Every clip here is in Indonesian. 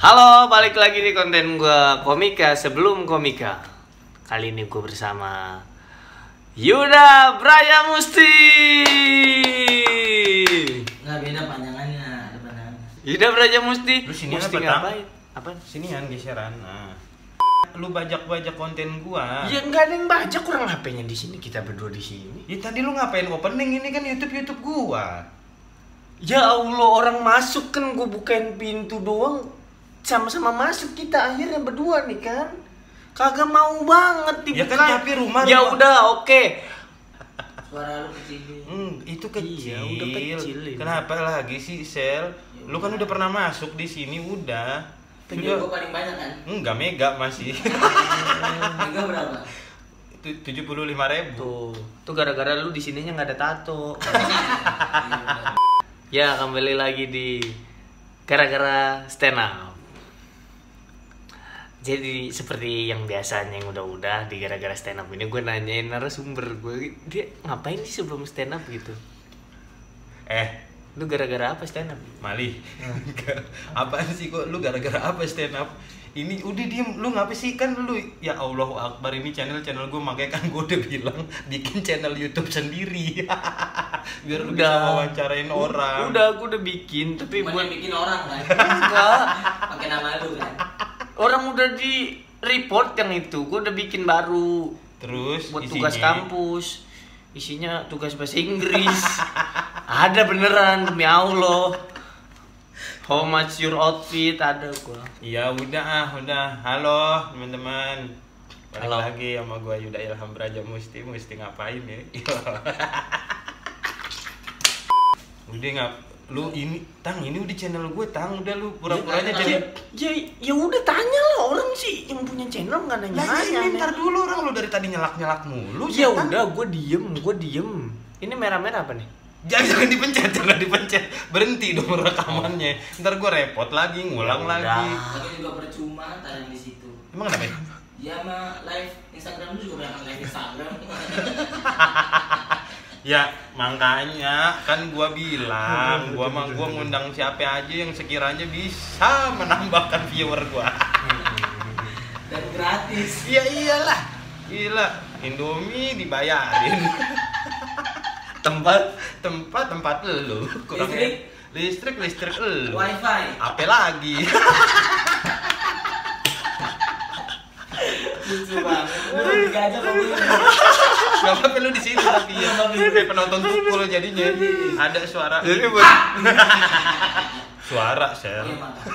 Halo, balik lagi di konten gua Komika sebelum Komika. Kali ini gua bersama Yuda Brajamusti. Nggak beda panjangannya, ada panjangan. Yuda Brajamusti. Lu sini Musti apa, ngapain? Apa? Sinian geseran. Nah. Lu bajak-bajak konten gua. Ya nggak ada yang bajak, kurang HP-nya di sini, kita berdua di sini. Ya tadi lu ngapain opening, ini kan YouTube gua. Ya Allah, orang masuk kan gua bukain pintu doang. Sama-sama masuk kita akhirnya berdua nih kan. Kagak mau banget dibuka. Ya kan tapi rumah. Ya udah, oke. Suara lu kecil. Itu kecil. Iya, udah kecil ini. Kenapa lagi sih, Sel? Lu kan udah pernah masuk di sini, udah. Video gua paling banyak kan? Enggak mega masih. Mega berapa? 75.000. Tuh gara-gara lu di sininya nggak ada tato. Ya, kembali lagi di gara-gara stand up. Jadi seperti yang biasanya yang udah-udah di gara-gara stand up ini gue nanyain narasumber gue, dia ngapain sih sebelum stand up gitu? Lu gara-gara apa stand up? Mali. Apaan sih kok lu gara-gara apa stand up? Ini udah diem, lu ngapa sih kan lu ya Allahu Akbar, ini channel gue, makanya kan gue udah bilang bikin channel YouTube sendiri. Biar lu bisa wawancarain orang. Udah, gue udah bikin tapi Bukan buat yang bikin orang kan? enggak. Pakai nama lu kan? Orang udah di report yang itu, gue udah bikin baru. Terus Buat isinya? tugas kampus. Isinya tugas bahasa Inggris. Ada beneran demi Allah. How much your outfit ada gua. Ya udah halo teman-teman. Balik Halo. lagi sama gua Yuda Ilham Brajamusti. Mesti ngapain ya? Udah lu ini udah channel gue, udah lu pura-puranya jadi. Ya udah tanya lah, orang sih yang punya channel nggak nanya. Nah ini ntar dulu, orang lu dari tadi nyelak mulu. Ya setan. udah, gue diem. Ini merah-merah apa nih? Jangan dipencet, berhenti dong rekamannya. Ntar gue repot lagi, ngulang Ya lagi. Tapi juga percuma tayang di situ. Emang kenapa? Ya mah live Instagram lu juga banyak live Instagram. Ya makanya kan gua bilang, gua ngundang siapa aja yang sekiranya bisa menambahkan viewer gua. Dan gratis. Iya iyalah, gila, Indomie dibayarin. tempat lu kurang listrik lu. Wifi. Apa lagi? Lucu banget. Lu aja kamu. Gak apa-apa lu di sini tapi ya. Kayak penonton tukul jadinya. Ada suara. Jadi buat Suara, Sel. Iya, mantap.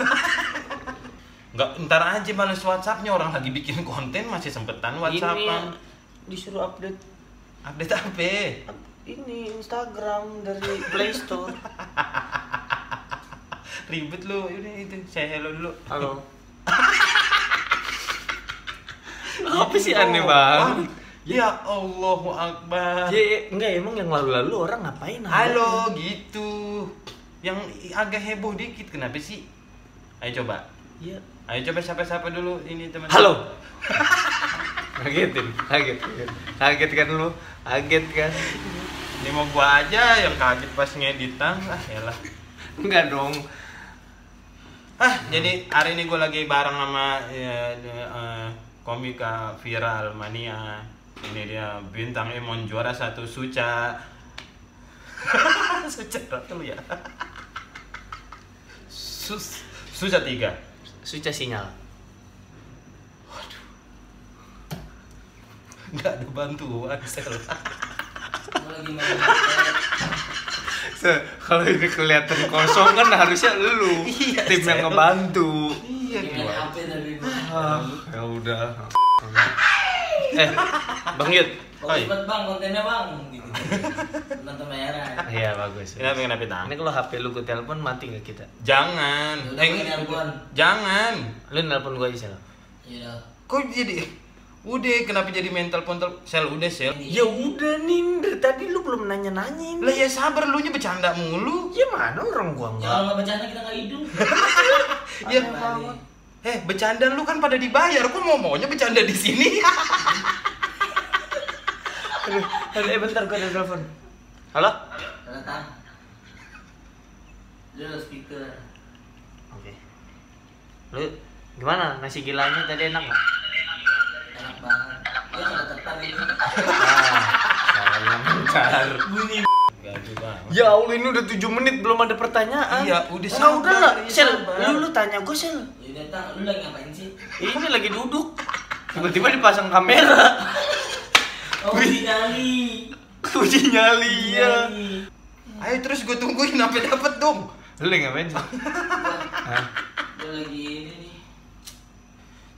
Nggak, ntar aja balas WhatsApp-nya, orang lagi bikin konten masih sempetan WhatsApp-an. ini disuruh update Update apa? ini Instagram dari Play Store. Ribet lu, yaudah itu. Saya hello dulu. Halo. Apa sih aneh banget? Ya Allahu Akbar. Ya, enggak, emang yang lalu-lalu orang ngapain? Halo gitu. Yang agak heboh dikit kenapa sih? Ayo coba. Iya. Ayo coba siapa dulu ini teman. Halo. Kaget kan lu? Kaget kan? Ini mau gua aja yang kaget pas ngeditan. Yalah. Enggak dong. Jadi hari ini gua lagi bareng sama komika viral mania. Ini dia bintang Emon juara 1 Suca. Suca berapa lu ya? Suca 3. Suca sinyal. Nggak ada bantuan, Sel. Lu lagi main Kalau ini kelihatan kosong kan harusnya lu Iya, tim yang Sel. ngebantu. Iya main gua. HP dari gua. Ya udah. Bang Yud. Pokoknya cepet bang, kontennya bang. Gitu. Nonton bayaran. Iya bagus. Kenapa tang? Ini kalau HP lu ke telepon mati nggak kita? Jangan. Udah pakai telepon. Jangan. Lu nelpon gua aja Sel. Iya dah. Kok jadi? Udah, kenapa jadi mental pontel? Sel, udah Sel. Ya udah nih, dari tadi lu belum nanya-nanyain. Lah ya sabar, lu nya bercanda mulu. Ya mana orang gua Ya enggak. kalau nggak bercanda kita nggak hidup. Ya, Balik. bercanda lu kan pada dibayar. Kok maunya bercanda di sini? Aduh, bentar gua ada telepon. Halo? Datang. Dia ada speaker. Oke. Lu gimana nasi gilanya tadi enak nggak? Enak banget. Ya kalau tetan ini. Salah yang mencar. Bunyi. Gaduh banget. Ya Allah, ini udah 7 menit belum ada pertanyaan. Iya, udah Enggak, udah lah. iya, Sel, sabar. lu tanya gue, Sel. Ya udah, Tang, lu lagi ngapain sih? Ini lagi duduk. Tiba-tiba dipasang kamera. Oh, nyali. Uji nyali ya. Ayo terus gue tungguin sampai dapet dong. Lu lagi ngapain sih? Hah? Gue lagi ini nih.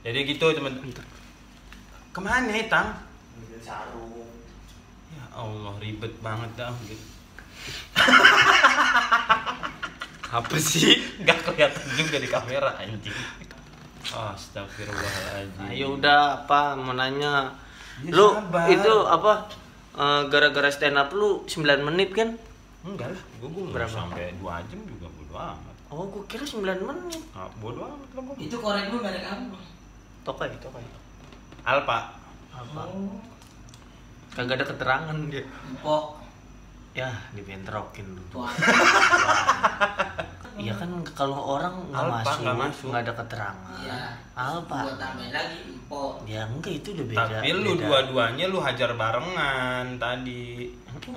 Jadi gitu teman-teman. Kemana Tang? Ambil sarung. Ya Allah, ribet banget dah. Apa sih? Gak kelihatan juga di kamera anjing. Astagfirullahaladzim. Ayo udah apa mau nanya. Ya, Lu sabar. itu apa? Gara-gara stand up lu 9 menit kan? Enggak lah, gue Berapa? sampai 2 jam juga bodo amat. Oh, gua kira 9 menit. Ah, bodo amat lah gue. Itu korek lu merek apa? Tokai. Alpa. Apa? Oh, Kagak ada keterangan dia. empok. Ya, dibentrokin dulu. Tuan. Iya kan kalau orang nggak Alpa, masuk, nggak masuk. nggak ada keterangan. Iya. Alpa. Gua tambahin lagi empok. Ya enggak, itu udah beda. Tapi lu beda. dua-duanya lu hajar barengan tadi.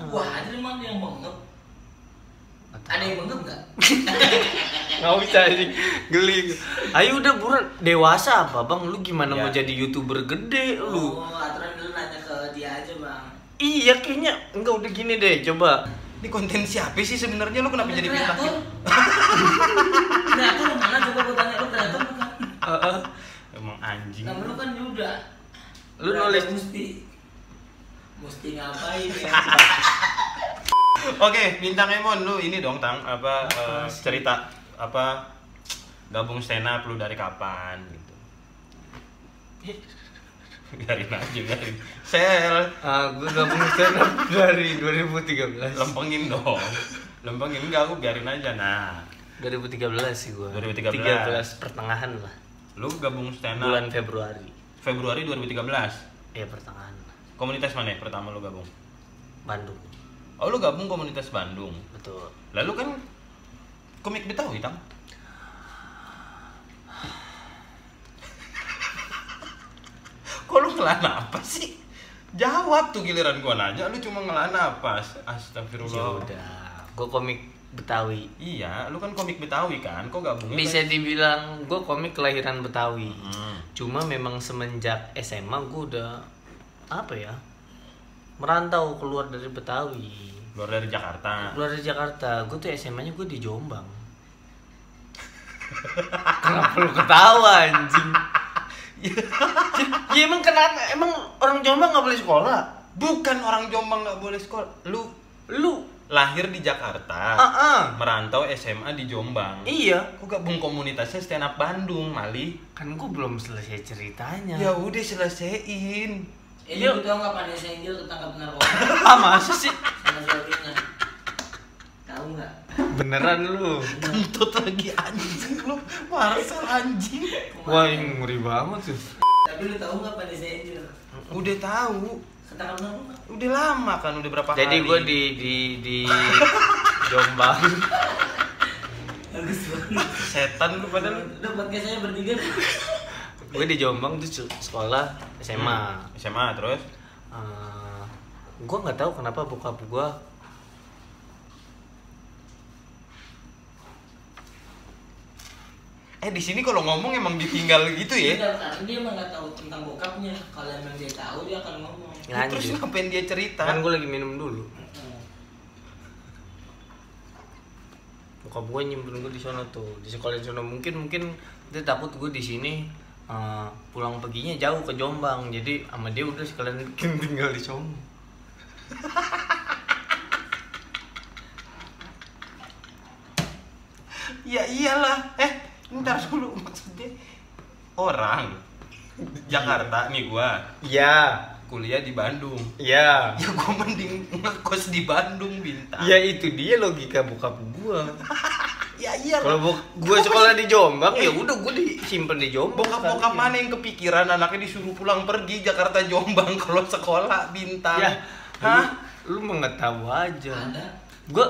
Wah, ada emang yang bengep. Ada yang bengep nggak? Nggak usah sih, geli. Ayo udah buruan, dewasa apa bang? Lu gimana Ya. mau jadi YouTuber gede lu? Oh, aturan dulu nanya ke dia aja, Bang. Iya kayaknya enggak, udah gini deh, coba. Ini konten siapa sih sebenarnya, lu kenapa jadi bintang? Kreator? Kreator mana coba gua tanya, lu kreator bukan? Emang anjing. Nama lu kan Yuda. Lu Kreator nulis mesti ngapain ya? Oke, bintang Emon lu ini dong Tang, apa Apa sih? cerita apa gabung stand up lu dari kapan gitu. Biarin aja, biarin. Sel, Gue gabung stand up dari 2013. lempengin dong. Lempengin enggak, aku biarin aja. Nah, 2013 sih gue. 2013. 13 pertengahan lah. lu gabung stand up Bulan Februari. Februari 2013. Ya pertengahan. Komunitas mana ya pertama lu gabung? Bandung. Oh, lu gabung komunitas Bandung. Betul. Lalu kan komik Betawi, Tang. Kok lu ngelah napas sih? Jawab tuh, giliran gua nanya lu cuma ngelah napas. Ya Astagfirullah. udah, gue komik Betawi. Iya, lu kan komik Betawi kan? Kok gabungnya Bisa dibilang gue komik kelahiran Betawi. Hmm. Cuma memang semenjak SMA gue udah apa ya, merantau keluar dari Betawi, luar dari Jakarta. keluar dari Jakarta. Gue tuh SMA-nya gue di Jombang. Kenapa lu ketawa anjing? Ya emang kenapa? Emang orang Jombang nggak boleh sekolah? Bukan orang Jombang nggak boleh sekolah. Lu lahir di Jakarta, merantau SMA di Jombang. Iya. Kok gabung komunitasnya stand up Bandung, Mali? Kan gue belum selesai ceritanya. Ya udah selesaiin. Ini lu tau nggak Vanessa Angel ketangkap narkoba Masa sih? sama suaminya? Tahu nggak? Beneran lu? Kentut lagi anjing lu, Marcel anjing. Wah, ini ngeri banget sih. Tapi lu tahu nggak Vanessa Angel Udah tahu, ketangkap narkoba? udah lama kan, udah berapa Jadi hari. gue di Jombang. Bagus banget. Setan lu padahal. Udah podcast saya bertiga. Gue di Jombang tuh sekolah SMA. SMA terus. Gue nggak tahu kenapa bokap gue Di sini kalau ngomong emang ditinggal gitu ya. Enggak, karena dia emang nggak tahu tentang bokapnya. Kalau emang dia tahu dia akan ngomong. Terus lanjut. ngapain dia cerita? Kan gue lagi minum dulu. Bokap gue nyimpen gue di sana tuh, di sekolah di sana. Mungkin dia takut gue di sini pulang perginya jauh ke Jombang. Jadi sama dia udah sekalian bikin tinggal di Jombang. Ya iyalah. Ntar dulu, maksudnya orang Jakarta nih gua Iya, kuliah di Bandung. iya. Ya gua mending ngekos di Bandung, Bintang. Ya itu dia logika bokap gue. Ya iya. Kalau gue sekolah di Jombang ya udah gue disimpan di Jombang. Bokap-bokap sekalian. mana yang kepikiran anaknya disuruh pulang pergi Jakarta Jombang kalau sekolah, Bintang? Ya, Hah? lu mau nggak tahu aja. Ada. Gue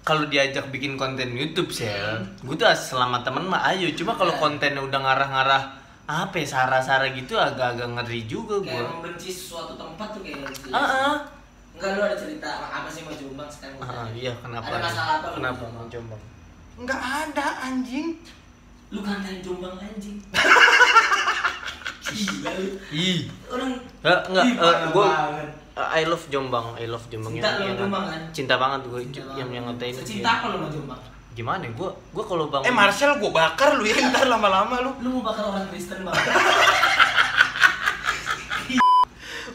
kalau diajak bikin konten YouTube sel, gue tuh selama temen mah ayo. Cuma kalau kontennya udah ngarah-ngarah apa ya, sara-sara gitu agak-agak ngeri juga gue. Kayak membenci suatu tempat tuh kayak gitu. Enggak, lu ada cerita apa sih mau Jombang sekarang? Iya, kenapa? Ada masalah apa? Kenapa mau Jombang? Nggak ada anjing. Lu kangen Jombang anjing. Gila lu. Ih. Orang Enggak, gue I love Jombang, I love Jombang. Cinta lu Jombang kan? Cinta banget gue yang ngatain. Cinta apa lu sama Jombang? Gimana? Gue kalau bangun. Marcel gue bakar lu ya ntar lama-lama lu. Lu mau bakar orang Kristen banget.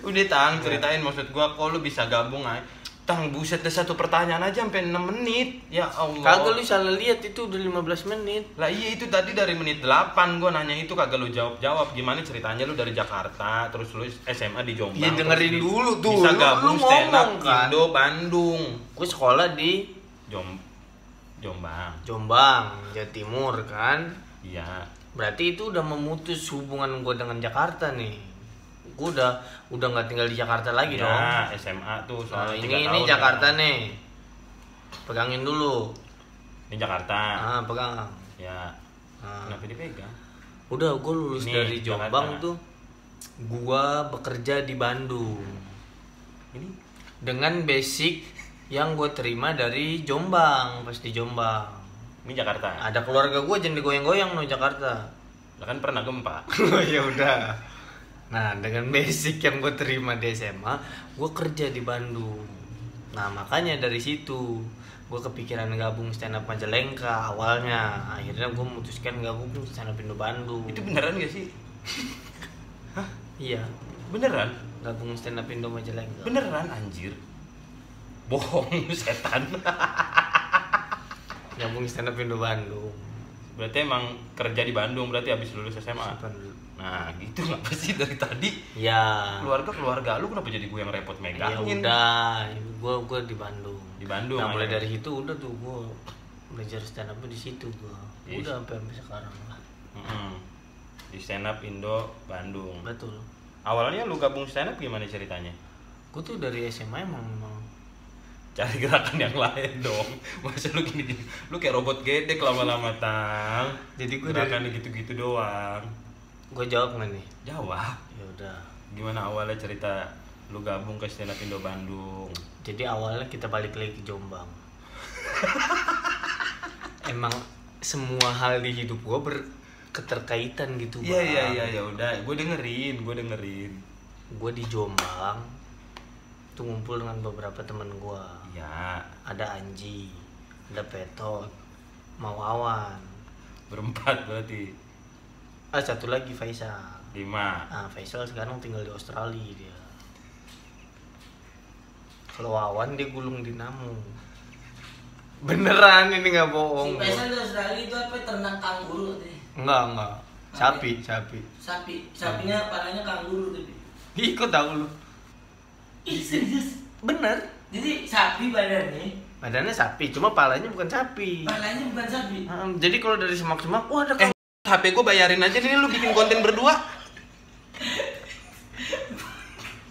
Udah Tang, ceritain maksud gua kok lu bisa gabung aja. Tang, buset deh, satu pertanyaan aja sampai 6 menit. Ya Allah. Kagak, lu salah lihat, itu udah 15 menit. Lah iya, itu tadi dari menit 8 gua nanya itu kagak lu jawab-jawab. Gimana ceritanya lu dari Jakarta terus lu SMA di Jombang. Ya dengerin dulu tuh. Bisa gabung lu stand up kan? Indo Bandung. Gue sekolah di Jombang. Jawa Timur kan. Iya. Berarti itu udah memutus hubungan gue dengan Jakarta nih. Gue udah nggak tinggal di Jakarta lagi dong. Nah, SMA tuh soalnya ini Jakarta nih. Pegangin dulu. Ini Jakarta. Pegang. Ya. Kenapa dipegang? Udah, gue lulus Ini dari Jombang Jakarta. tuh. Gue bekerja di Bandung. Ini Dengan basic yang gue terima dari Jombang, pas di Jombang. Ini Jakarta. Ada keluarga gue jangan digoyang-goyang no Jakarta. Lah kan pernah gempa. Ya udah. Nah, dengan basic yang gue terima di SMA, gue kerja di Bandung. Nah, makanya dari situ gue kepikiran gabung stand up Majalengka awalnya. Akhirnya gue memutuskan gabung stand up Indo Bandung. Itu beneran gak sih? Hah? Iya, Beneran? gabung stand up Indo Majalengka. Beneran anjir. Bohong setan. Gabung stand up Indo Bandung. Berarti emang kerja di Bandung berarti habis lulus SMA. Simpan dulu. Nah, gitu ngapa sih dari tadi? Ya. Keluarga lu kenapa jadi gue yang repot Ya megangin? udah, gue di Bandung. Di Bandung. Nah, mulai akhirnya. dari situ udah tuh gue belajar stand up di situ gue. Yes. Udah sampai sekarang lah. Di stand up Indo Bandung. Betul. Awalnya lu gabung stand up gimana ceritanya? Gue tuh dari SMA emang Cari gerakan yang lain dong. Masa lu gini-gini, lu kayak robot gedek lama-lama Tang. Jadi gue gerakan gitu-gitu doang. gue jawab nggak nih? Jawab. Ya udah. Gimana awalnya cerita lu gabung ke stand up Indo Bandung? Jadi awalnya kita balik lagi ke Jombang. Emang semua hal di hidup gue berketerkaitan gitu. Iya udah, gue dengerin. Gue di Jombang tuh ngumpul dengan beberapa teman gue. Iya. Ada Anji, ada Petot, Mawawan. Berempat berarti. Satu lagi Faisal. 5. Nah, Faisal sekarang tinggal di Australia dia. Kalau Wawan dia gulung dinamo. Beneran ini nggak bohong. Si Faisal di Australia itu apa? Ternak kanguru deh. Enggak. Sapi. Sapinya palanya kanguru tapi. Ikut tahu lu. Ih, serius. Bener. Jadi sapi badannya, Badannya sapi, cuma palanya bukan sapi. palanya bukan sapi. Jadi kalau dari semak-semak, wah ada HP gue bayarin aja nih, lu bikin konten berdua.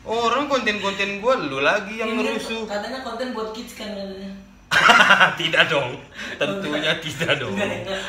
Orang konten-konten gue lu lagi yang Ini ngerusuh. Katanya konten buat kids kan katanya. Tidak dong. Tentunya tidak dong. Enggak.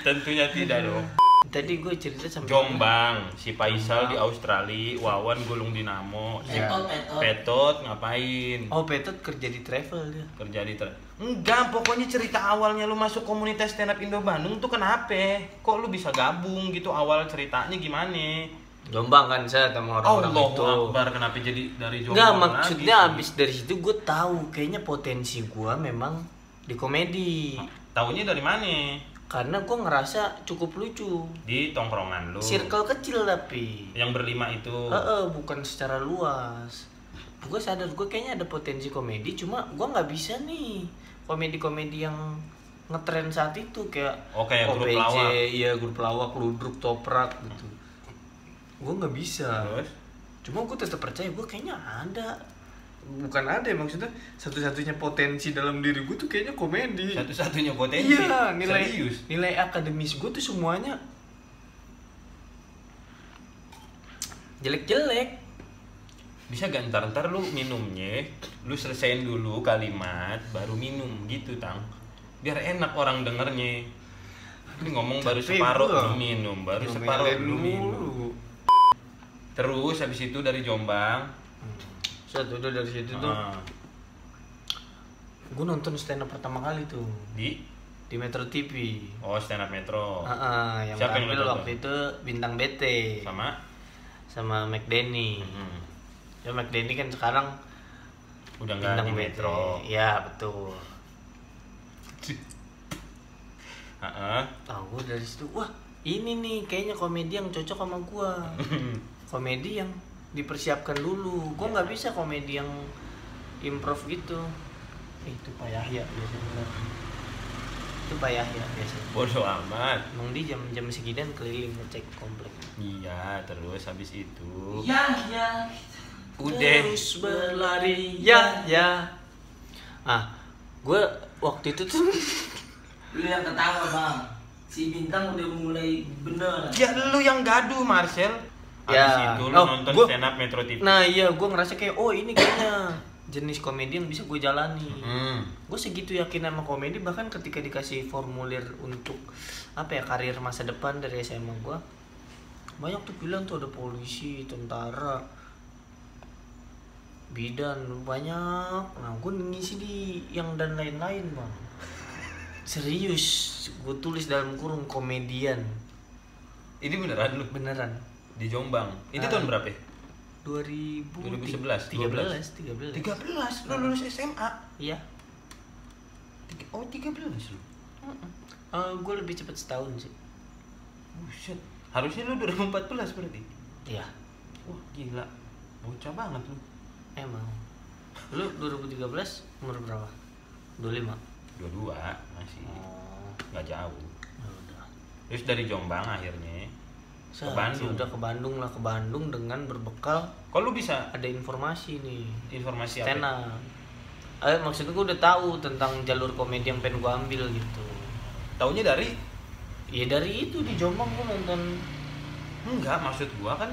Tentunya tidak dong. Tadi gue cerita sampai Jombang, si Faisal di Australia, Wawan gulung dinamo, si Petot. Petot ngapain? Oh, Petot kerja di travel dia. Kerja di enggak, pokoknya cerita awalnya lu masuk komunitas stand up Indo Bandung tuh kenapa? Kok lu bisa gabung gitu, awal ceritanya gimana? Jombang kan saya sama orang-orang itu. Allahu Akbar, kenapa jadi dari Jombang? Enggak, lagi maksudnya sih? abis dari situ gue tahu kayaknya potensi gue memang di komedi. Taunya dari mana? Karena gue ngerasa cukup lucu. Di tongkrongan lu. Circle kecil tapi. Yang berlima itu. Bukan secara luas. Gue sadar gue kayaknya ada potensi komedi, cuma gue nggak bisa nih komedi-komedi yang ngetren saat itu kayak kayak grup OPJ, lawak. iya grup lawak, ludruk, toprak gitu. Gue nggak bisa. Terus? Cuma gue tetap percaya gue kayaknya ada. Bukan ada ya, maksudnya satu-satunya potensi dalam diri gue tuh kayaknya komedi. Satu-satunya potensi. Iya, Serius? nilai akademis gue tuh semuanya jelek-jelek. Bisa gak ntar lu minumnya, lu selesaiin dulu kalimat baru minum gitu Tang, biar enak orang dengernya. Ini ngomong baru separuh lu minum, baru separuh lu minum. Terus habis itu dari Jombang, udah dari situ tuh gue nonton stand up pertama kali tuh di Metro TV. Oh, stand up Metro. Yang Siapa yang tampil lu waktu itu Bintang BT sama McDenny. Ya McDenny kan sekarang udah nggak di BT. Metro. Ya betul. Gue dari situ, wah ini nih kayaknya komedi yang cocok sama gue. Komedi yang dipersiapkan dulu. Gue nggak bisa komedi yang improv gitu. Itu Pak Yahya biasanya. Itu Pak Yahya biasanya. Bodoh amat. Emang di jam seginian keliling ngecek komplek. Iya, terus habis itu Ya. udah Terus berlari ya. Gue waktu itu tuh Lu yang ketawa bang, si Bintang udah mulai bener. ya lu yang gaduh Marcel. Ya. Habis itu lu nonton stand up Metro TV. Nah iya, gue ngerasa kayak ini kayaknya jenis komedi yang bisa gue jalani. Gue segitu yakin sama komedi, bahkan ketika dikasih formulir untuk karir masa depan dari SMA gue, banyak tuh bilang tuh ada polisi, tentara, bidan, banyak. Nah gue ngisi di yang dan lain-lain bang. Serius, gue tulis dalam kurung komedian. Ini beneran lu? Beneran. Di Jombang. Itu tahun berapa? 2011. 13. Lu lulus SMA. Iya. 13 lu. Gue lebih cepat setahun sih. Buset. Harusnya lu 2014 berarti. Iya. Wah, gila. Bocah banget lu. Emang. Lu 2013 umur berapa? 25. 22 masih. Nggak jauh. Ya udah. Terus dari Jombang akhirnya ke Bandung. Udah ke Bandung lah, ke Bandung dengan berbekal. Kok lu bisa Ada informasi nih. informasi Stand apa? up. Maksudnya gue udah tahu tentang jalur komedi yang pengen gue ambil gitu. Taunya dari? Ya dari itu di Jombang gue nonton. Enggak, maksud gua kan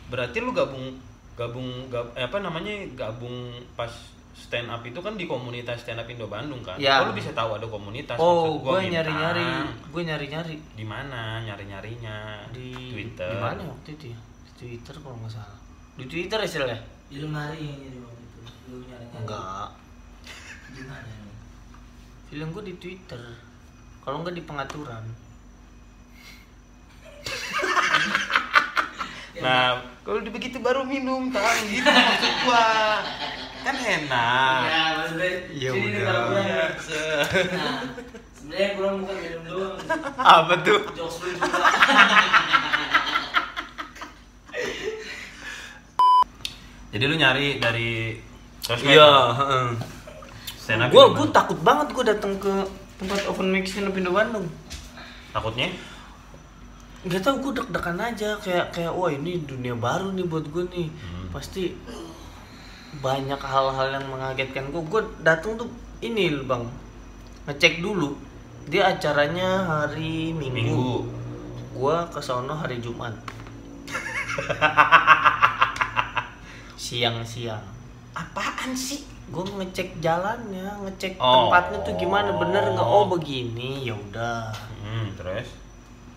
berarti lu gabung pas stand up itu kan di komunitas stand up Indo Bandung kan? Ya. Kok lu bisa tahu ada komunitas? Gue nyari-nyari. Di mana nyari-nyarinya? Di Twitter. Di mana waktu itu ya? Di Twitter kalau nggak salah. Di Twitter istilahnya? Di lemari yang jadi waktu itu. Lu nyari. Enggak. Gimana nih? Film gue di Twitter. Kalau nggak di pengaturan. Nah, kalau begitu baru minum Tang gitu maksud gua. Kan enak. Ya, maksudnya. Ya ini udah. kalau gua- Nah, sebenarnya kurang bukan minum doang. Apa tuh? Jokes lu juga. Jadi lu nyari dari sosmed? Iya. Stand up Gue Indo Bandung. takut banget gue datang ke tempat open mic stand up Indo Bandung. Takutnya? Gak tau, gue deg-degan aja kayak wah ini dunia baru nih buat gue nih. Pasti banyak hal-hal yang mengagetkan gue. Gue datang tuh ini loh bang, ngecek dulu. Dia acaranya hari Minggu. Gue kesono hari Jumat. Siang-siang. Apaan sih? Gue ngecek jalannya, ngecek Oh. tempatnya tuh gimana, bener nggak? Oh begini, ya udah. Terus?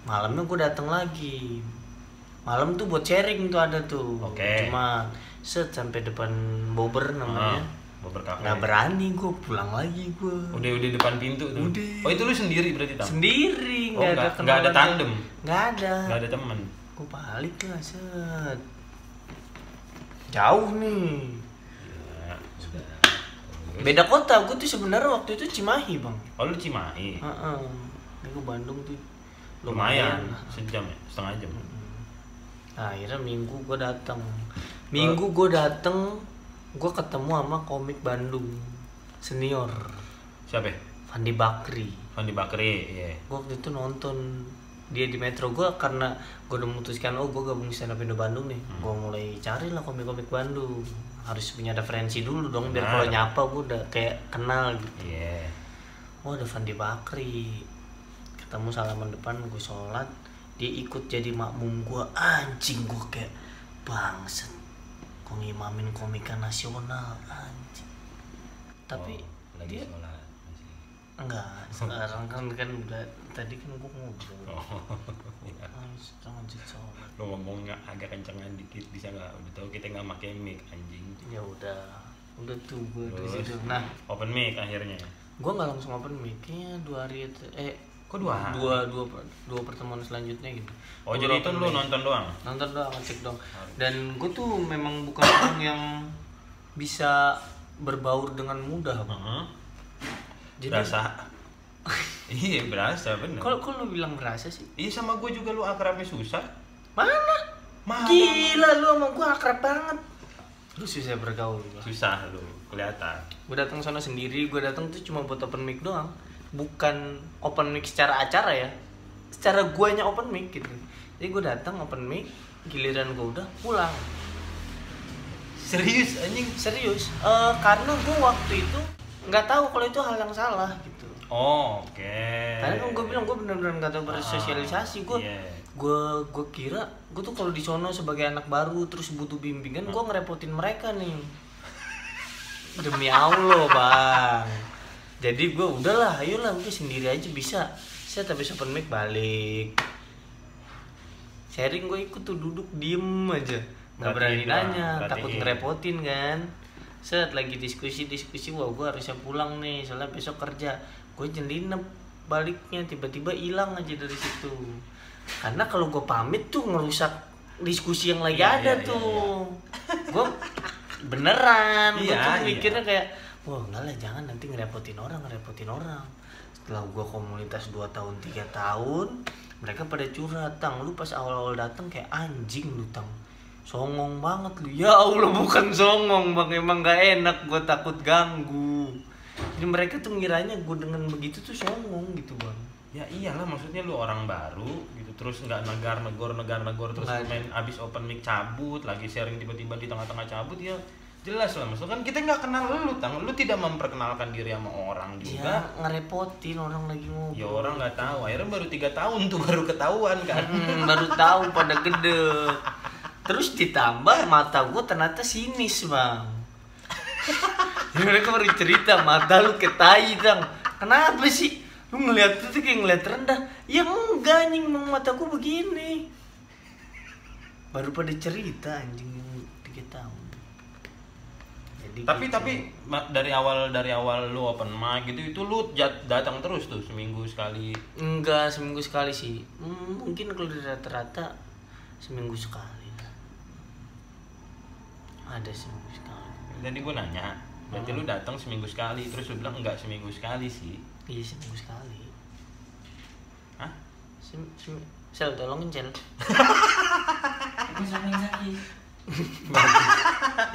Malamnya gue datang lagi. Malam tuh buat sharing tuh ada tuh. Oke. Cuma sampai depan Bobber namanya. Bobber Cafe. Nggak berani gue pulang lagi gue. Udah depan pintu tuh. Udah. Oh, itu lu sendiri berarti Tam? Sendiri, Oh, nggak ada nggak ada kenalan. tandem? Nggak ada. Nggak ada temen? Gue balik lah set. Jauh nih. Ya, sudah. Beda kota, gue tuh sebenarnya waktu itu Cimahi bang. Oh, lu Cimahi? Ini gue Bandung tuh Lumayan, lah. sejam ya? Setengah jam? Nah, akhirnya Minggu gue datang. Gue ketemu sama komik Bandung senior Siapa ya? Fandi Bakri. Fandi Bakri, iya. Gue waktu itu nonton dia di Metro. Gue karena gue udah memutuskan gue gabung di stand up Indo Bandung nih. Gue mulai cari lah komik-komik Bandung. Harus punya referensi dulu dong, biar kalau nyapa gue udah kayak kenal gitu. Iya. Oh ada Fandi Bakri. Ketemu salaman depan, gue sholat, dia ikut jadi makmum gue. Anjing, gue kayak bangset. ngimamin komika nasional anjing. Tapi lagi dia sholat masih. enggak, sekarang kan udah tadi kan gua ngobrol. Iya. Jangan sholat. Lu ngomongnya agak kencengan dikit bisa nggak? Udah tahu kita nggak pakai mic anjing. Ya udah tuh gua di Terus, situ. Nah, open mic akhirnya. gua nggak langsung open mic, kayaknya 2 hari Kok 2 hari? dua pertemuan selanjutnya gitu. Oh, Gua jadi itu open lu mic. nonton doang? Nonton doang, ngecek doang. Dan gue tuh memang bukan orang yang bisa berbaur dengan mudah, Bang. Jadi Berasa. Iya, berasa bener. kalau lu bilang berasa sih, Iya, sama gue juga lu akrabnya susah. mana? Gila lu sama gue akrab banget. Lu susah bergaul. Susah lu, kelihatan. Gue datang sana sendiri, gue datang tuh cuma buat open mic doang. Bukan open mic secara acara ya. Secara guanya open mic gitu. Jadi gue datang open mic, giliran gue udah pulang. Serius anjing? Serius, karena gue waktu itu nggak tahu kalau itu hal yang salah gitu. Oh, oke. Karena kan gue bilang gue benar-benar nggak tahu bersosialisasi. Gue gue kira gue tuh kalau di sono sebagai anak baru terus butuh bimbingan, gue ngerepotin mereka nih. Demi Allah bang. Jadi gue udahlah, ayolah udah sendiri aja bisa. Saya tapi open mic balik. Sharing gue ikut tuh duduk diem aja. Nggak berani nanya, takut ngerepotin kan. Set lagi diskusi wah gue harusnya pulang nih soalnya besok kerja. Gue nyelinep baliknya tiba-tiba hilang aja dari situ. Karena kalau gue pamit tuh ngerusak diskusi yang lagi ada tuh. Gue beneran, gue tuh mikirnya kayak wah enggak lah jangan nanti ngerepotin orang. Setelah gue komunitas 2 tahun 3 tahun mereka pada curhat, Tang lu pas awal-awal datang kayak anjing lu Tang, songong banget lu. Ya Allah bukan songong bang, emang gak enak, gue takut ganggu. Jadi mereka tuh ngiranya gue dengan begitu tuh songong gitu bang. Ya iyalah, maksudnya lu orang baru gitu terus nggak negar-negor terus main abis open mic cabut lagi sharing tiba-tiba di tengah-tengah cabut ya jelas lah, maksudnya kan kita nggak kenal lu Tang, lu tidak memperkenalkan diri sama orang juga. Ya ngerepotin orang lagi ngobrol. Ya orang nggak tahu, akhirnya baru 3 tahun tuh baru ketahuan kan. Baru tahu pada gede. Terus ditambah mata gue ternyata sinis bang. Mereka baru cerita mata lu ketai Tang. Kenapa sih? Lu ngeliat itu kayak ngeliat rendah. Ya enggak anjing, emang mataku begini. Baru pada cerita anjing yang 3 tahun. Jadi Tapi dari awal lu open mic gitu itu lu datang terus tuh seminggu sekali? Enggak seminggu sekali sih. Mungkin kalau di rata-rata seminggu sekali lah. Ada seminggu sekali. Jadi gue nanya, berarti lu datang seminggu sekali, terus lu bilang enggak seminggu sekali sih? Iya seminggu sekali. Hah? Sel tolongin Sel. Aku sama yang sakit.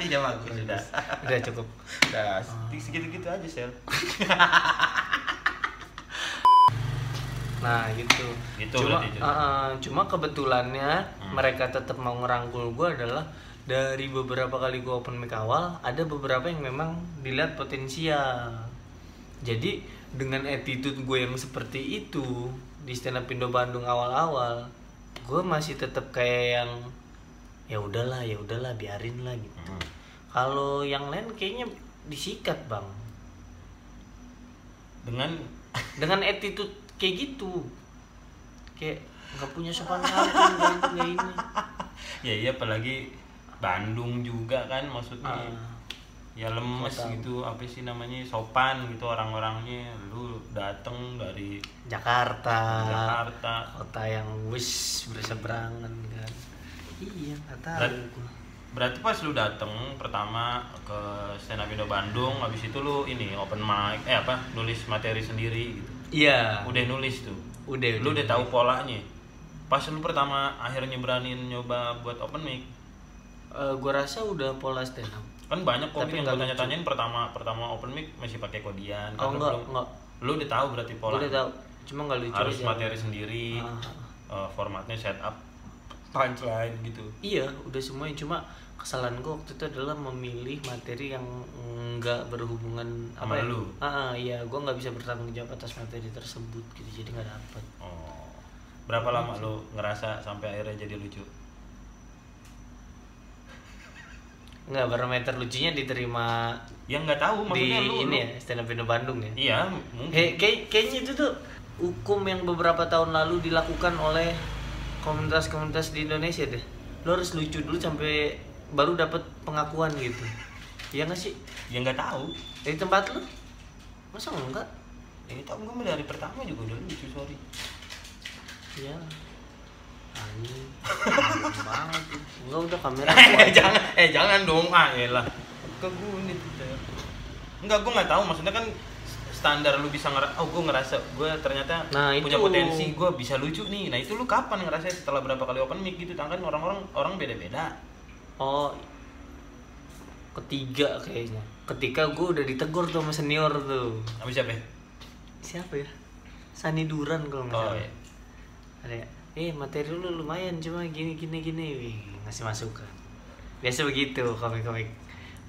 Iya bagus sudah. Udah cukup. Udah segitu-gitu aja Sel. Nah gitu. Cuma kebetulannya mereka tetap mau ngerangkul gue adalah dari beberapa kali gue open mic awal ada beberapa yang memang dilihat potensial. Jadi dengan attitude gue yang seperti itu di stand up Indo Bandung awal-awal, gue masih tetap kayak yang ya udahlah biarin lah gitu. Kalau yang lain kayaknya disikat bang. Dengan attitude kayak gitu, kayak nggak punya sopan santun kayak ini. Ya iya apalagi Bandung juga kan maksudnya. Ya lemes gitu, apa sih namanya, sopan gitu orang-orangnya. Lu dateng dari Jakarta kota yang berseberangan kan. Iya nggak tahu. Berarti pas lu dateng pertama ke stand up Indo Bandung, habis itu lu ini open mic nulis materi sendiri gitu. Iya, udah nulis tuh. Lu udah tahu polanya. Pas lu pertama akhirnya beraniin nyoba buat open mic, gua rasa udah pola stand up. Kan banyak komik yang nggak gue tanya-tanyain pertama open mic masih pakai kodian. Oh enggak. Lu udah tahu berarti pola. Udah tahu. Cuma nggak lucu harus aja. materi sendiri. Formatnya setup punchline gitu. Iya, udah semuanya. Cuma kesalahan gue waktu itu adalah memilih materi yang nggak berhubungan sama lu. Iya, gue nggak bisa bertanggung jawab atas materi tersebut gitu, jadi nggak dapet. Oh, berapa lama lu ngerasa sampai akhirnya jadi lucu? Enggak, barometer lucunya diterima Yang nggak tahu maksudnya di lu. ini ya, stand up Indo Bandung ya. Iya, mungkin. Kayaknya itu tuh hukum yang beberapa tahun lalu dilakukan oleh komunitas-komunitas di Indonesia deh. Lo harus lucu dulu sampai baru dapat pengakuan gitu. Iya nggak sih? Ya nggak tahu. Di tempat lo? Masa enggak? Ini tahu gue dari pertama juga udah lucu, sorry. Iya. Anjing. Banget. Enggak udah kamera. Jangan dong, elah. Ke gue nih tuh. Enggak, gue nggak tahu maksudnya kan standar lu bisa gue ngerasa gue ternyata punya itu. potensi, gue bisa lucu nih. Nah, itu lu kapan ngerasa setelah berapa kali open mic gitu? Kan orang beda-beda. Oh. Ketiga kayaknya. Ketika gue udah ditegur tuh sama senior tuh. Apa siapa? Siapa ya? Sani Duran kalau nggak salah. Iya. Ada materi lu lumayan cuma gini. Wih, ngasih masukan. Biasa begitu komik-komik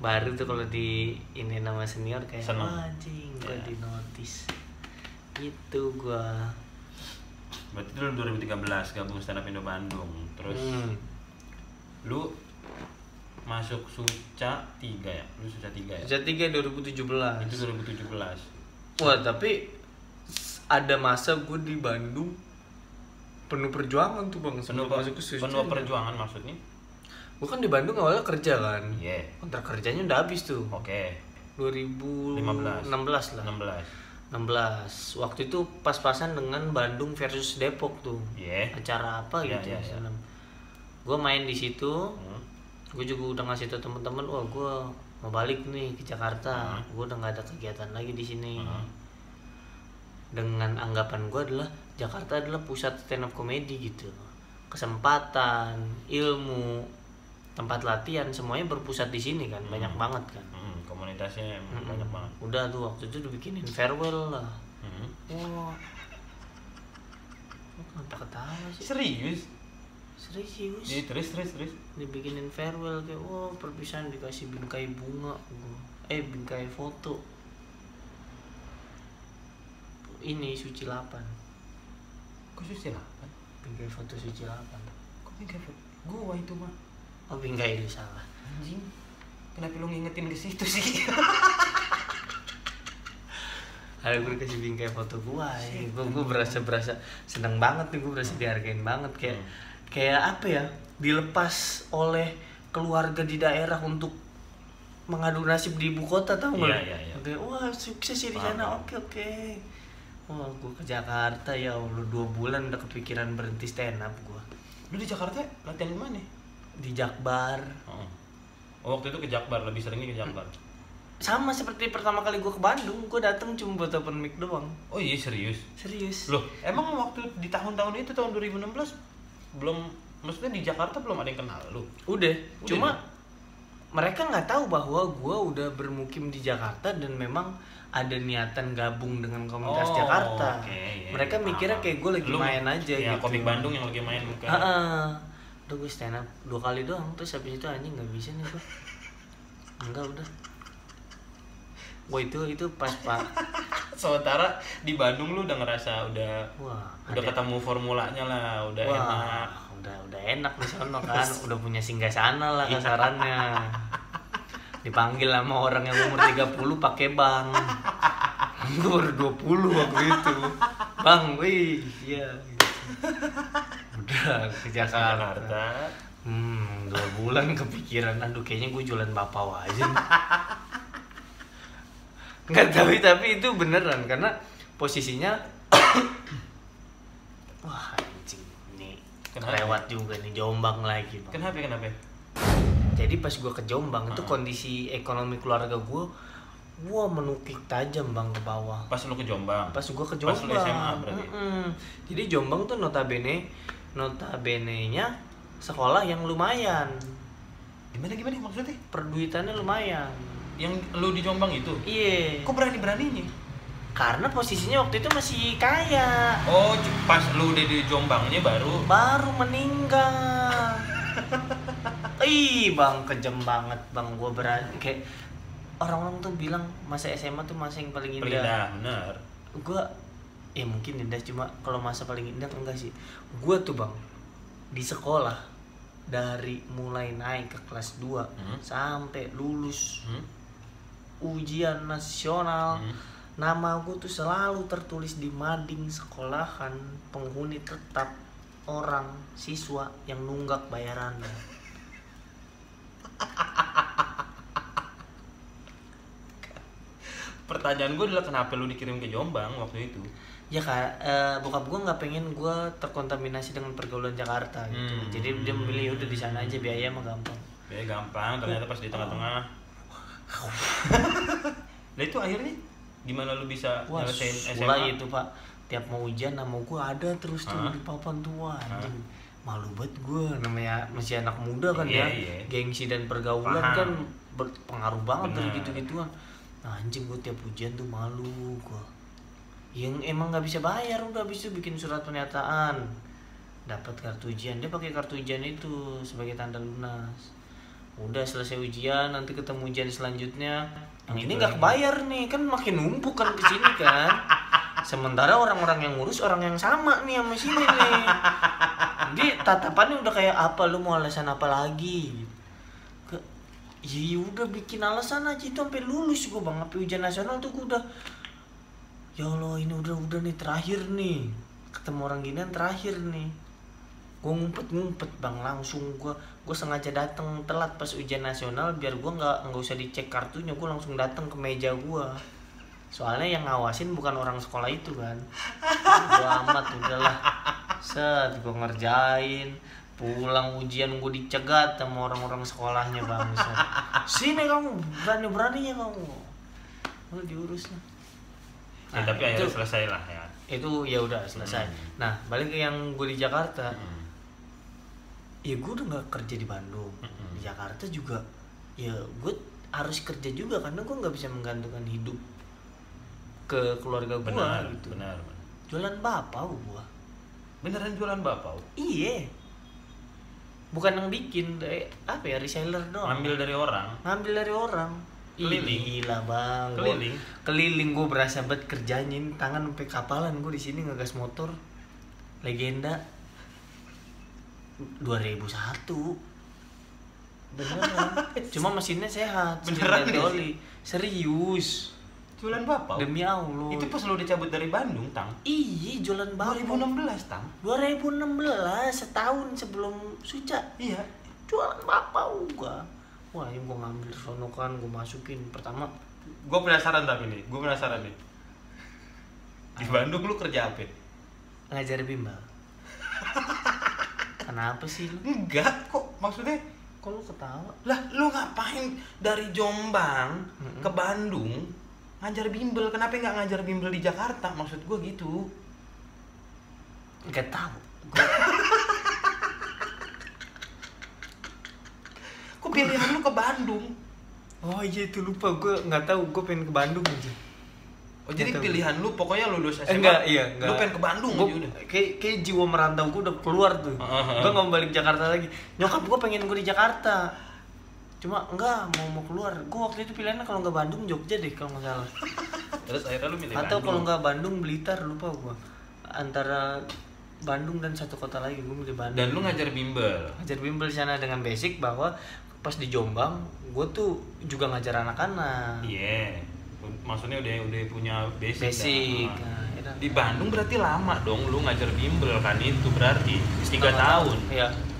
baru tuh kalau di ini nama senior kayak Seneng. anjing gua Ya. di notice. Itu gua. Berarti itu 2013 gabung stand up Indo Bandung. Terus lu masuk Suca 3 ya? Lu Suca 3 ya? Suca 3 2017. Itu 2017. Wah, tapi ada masa gue di Bandung penuh perjuangan tuh bang sebelum masuk ke Suca. Penuh perjuangan maksudnya? Gue kan di Bandung awalnya kerja kan. Iya. Kontrak kerjanya udah habis tuh. Oke. 2016 lah. 16. Waktu itu pas-pasan dengan Bandung versus Depok tuh. Iya. Acara apa Iya, gitu. iya. Gue main di situ. Gue juga udah ngasih tau temen-temen, wah gue mau balik nih ke Jakarta. Gue udah nggak ada kegiatan lagi di sini. Dengan anggapan gue adalah Jakarta adalah pusat stand up comedy gitu. Kesempatan, ilmu, tempat latihan semuanya berpusat di sini kan, banyak banget kan. Komunitasnya banyak banget. Udah tuh waktu itu dibikinin farewell lah. Wah, kenapa ketawa sih? Serius? Serius. Iya, terus. Dibikinin farewell kayak wah perpisahan dikasih bingkai bunga, bingkai foto. Ini Suci 8. Kok Suci 8? Bingkai foto Suci 8. Kok bingkai foto? Gua itu mah. Oh bingkai lu salah. Anjing. Kenapa lu ngingetin ke situ sih? Ada gue kasih bingkai foto gua, gue berasa seneng banget nih, gue berasa dihargain banget kayak apa ya, dilepas oleh keluarga di daerah untuk mengadu nasib di ibu kota, tau nggak? Iya. Kayak wah sukses ya di sana, oke. Wah gue ke Jakarta ya Allah 2 bulan udah kepikiran berhenti stand up gue. Lu di Jakarta latihan di mana? Di Jakbar. Oh, waktu itu ke Jakbar, lebih seringnya ke Jakbar. Sama seperti pertama kali gue ke Bandung, gue datang cuma buat open mic doang. Oh iya, serius? Serius. Loh, emang waktu di tahun-tahun itu, tahun 2016 belum, maksudnya di Jakarta belum ada yang kenal lu? Udah cuma mereka nggak tahu bahwa gue udah bermukim di Jakarta dan memang ada niatan gabung dengan komunitas Jakarta. Okay, mereka mikirnya kayak gue lagi main aja ya, gitu. komik Bandung yang lagi main bukan? Udah gue stand up 2 kali doang, terus habis itu anjing nggak bisa nih gue. Enggak udah. Wah itu pas pak. Sementara di Bandung lu udah ngerasa udah ketemu formulanya lah, udah enak. Udah enak di sono kan, udah punya singgasana lah kasarannya. Dipanggil sama orang yang umur 30 pakai bang. Gue baru 20 waktu itu. Bang, wih, iya. Udah ke Jakarta. 2 bulan kepikiran, aduh kayaknya gue jualan bakpao aja. Nggak, tapi itu beneran karena posisinya wah anjing nih lewat juga nih Jombang lagi bang. Kenapa? Jadi pas gue ke Jombang itu kondisi ekonomi keluarga gue menukik tajam bang ke bawah. Pas lu ke Jombang? Pas gue ke Jombang. Pas lu SMA berarti? Jadi Jombang tuh notabene nya sekolah yang lumayan. Gimana maksudnya? Perduitannya lumayan. Yang lu di Jombang itu? Iya. Kok berani-beraninya? Karena posisinya waktu itu masih kaya. Oh, pas lu udah di Jombangnya baru meninggal. Ih bang, kejam banget bang. Gue berani kayak orang-orang tuh bilang masa SMA tuh masa yang paling indah. Indah, bener. Gue mungkin indah, cuma kalau masa paling indah enggak sih. Gue tuh bang di sekolah dari mulai naik ke kelas 2 sampai lulus ujian nasional, nama gue tuh selalu tertulis di mading sekolahan penghuni tetap orang siswa yang nunggak bayarannya. Pertanyaan gue adalah kenapa lu dikirim ke Jombang waktu itu? Ya kak, bokap gue nggak pengen gue terkontaminasi dengan pergaulan Jakarta gitu. Jadi dia memilih udah di sana aja, biaya mah gampang. Biaya gampang, ternyata pas di tengah-tengah. Nah itu akhirnya gimana lu bisa nyelesain SMA? Mulai itu pak, tiap mau ujian nama gue ada terus tuh di papan tua anjing. Malu banget gue, namanya masih anak muda kan ya. Gengsi dan pergaulan kan berpengaruh banget dari gitu-gituan. Nah, anjing gue tiap ujian tuh malu gue. Yang emang nggak bisa bayar, udah habis itu bikin surat pernyataan, dapat kartu ujian. Dia pakai kartu ujian itu sebagai tanda lunas. Udah selesai ujian, nanti ketemu ujian selanjutnya. Yang ini nggak kebayar nih, kan makin numpuk kan ke sini kan. Sementara orang-orang yang ngurus orang yang sama nih sama sini nih. Jadi tatapannya udah kayak apa, lu mau alasan apa lagi? Ya udah bikin alasan aja itu sampai lulus gue bang. Sampai ujian nasional tuh gue udah, ya Allah ini udah nih terakhir nih, ketemu orang ginian terakhir nih. Gue ngumpet bang, langsung gue sengaja datang telat pas ujian nasional biar gue nggak usah dicek kartunya, gue langsung datang ke meja gue. Soalnya yang ngawasin bukan orang sekolah itu kan. Gue amat udahlah, set gue ngerjain. Pulang ujian gue dicegat sama orang-orang sekolahnya bangsa. Sini kamu, berani-beraninya kamu. Lu diurus lah. Nah, tapi akhirnya selesai lah ya. Itu ya udah selesai. Nah, balik ke yang gue di Jakarta. Ya gue udah gak kerja di Bandung. Di Jakarta juga ya gue harus kerja juga karena gue gak bisa menggantungkan hidup ke keluarga gue gitu. Benar. Jualan bapau gue. Beneran jualan bapau? Iya. Bukan yang bikin, apa ya, reseller doang. Ngambil dari orang. Keliling. Gila bang. Keliling gue berasa banget kerjanya ini, tangan sampai kapalan gue di sini ngegas motor. Legenda 2001. Beneran. Cuma mesinnya sehat. Beneran oli. Serius. Jualan bapau? Demi Allah. Itu pas lu dicabut dari Bandung, Tang? Iya, jualan bapau 2016, Tang? 2016, setahun sebelum Suca. Iya. Jualan bapau gua. Wah, yang gua ngambil sono kan, gua masukin pertama. Gua penasaran nih. Di Bandung lu kerja apa? Ngajar bimbel. Kenapa sih lu? Enggak, kok maksudnya Kok lu ketawa? lah lu ngapain dari Jombang ke Bandung ngajar bimbel? Kenapa nggak ngajar bimbel di Jakarta? Maksud gue gitu. Nggak tahu. Kok pilihan lu ke Bandung? Oh iya itu lupa, gue nggak tahu, gue pengen ke Bandung aja. Oh jadi pilihan lu pokoknya lulus SMA. Enggak. Lu pengen ke Bandung gua, aja udah. Kayak jiwa merantau gue udah keluar tuh. Gue nggak mau balik Jakarta lagi. Nyokap gue pengen gue di Jakarta. Cuma enggak mau keluar. Gue waktu itu pilihannya kalau nggak Bandung Jogja deh kalau nggak salah. Terus akhirnya lu milih Atau Bandung. kalau nggak Bandung Blitar, lupa gue. Antara Bandung dan satu kota lagi, gue milih Bandung. Dan lu ngajar bimbel. Ngajar bimbel di sana dengan basic bahwa pas di Jombang gue tuh juga ngajar anak-anak. Iya. Maksudnya udah punya basic. Nah, di Bandung berarti lama dong lu ngajar bimbel kan, itu berarti 3 tahun.